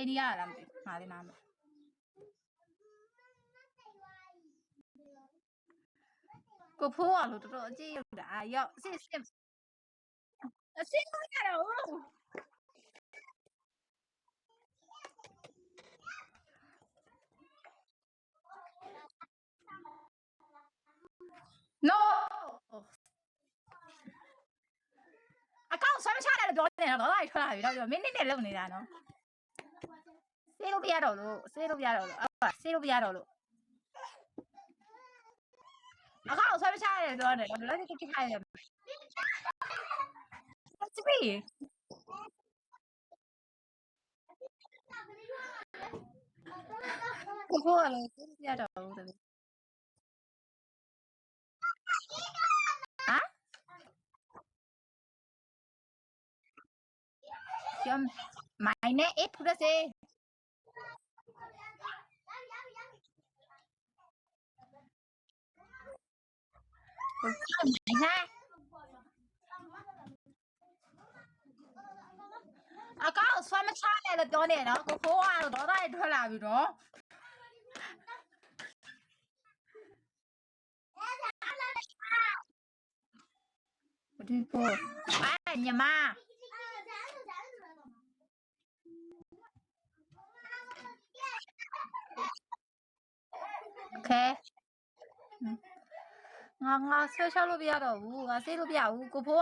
အိန္ဒိယလားမသိဘူးငါလည်းနားမကိုဖိုးအောင်လို့တော်တော်အကြည့်ရောက်တာရောက်စစ်လို့ရတော့ no အကောင့်ဆွဲမချတယ်လို့ပြောနေတော့လိုက်ထွက်လာပြီတော့မင်းနဲ့လုံနေတာနော်ဆေးလို့ပြရတော့လို့ဆေးလို့ပြရတော့လို့ဆေးလို့ပြရတော့လို့အကောင့်ဆွဲမချတယ်ပြောနေတော့လည်းကိထားရတယ်စပီကိုဖိုးကလည်းဆေးလို့ပြရတော့လို့ဟမ်ကျမမိုင်းနဲ့ဖူးစေမိုင်းနဲ့အကောင့်ဆွဲမချတယ်လို့ပြောနေတော့ကိုဖိုးကတော့တော့လိုက်ထွက်လာပြီတော့ဒီကိုညီမโอเคငါဆွဲချလို့ပြရတော့ဘူးငါဆေးလို့ပြဘူးကိုဖိုးက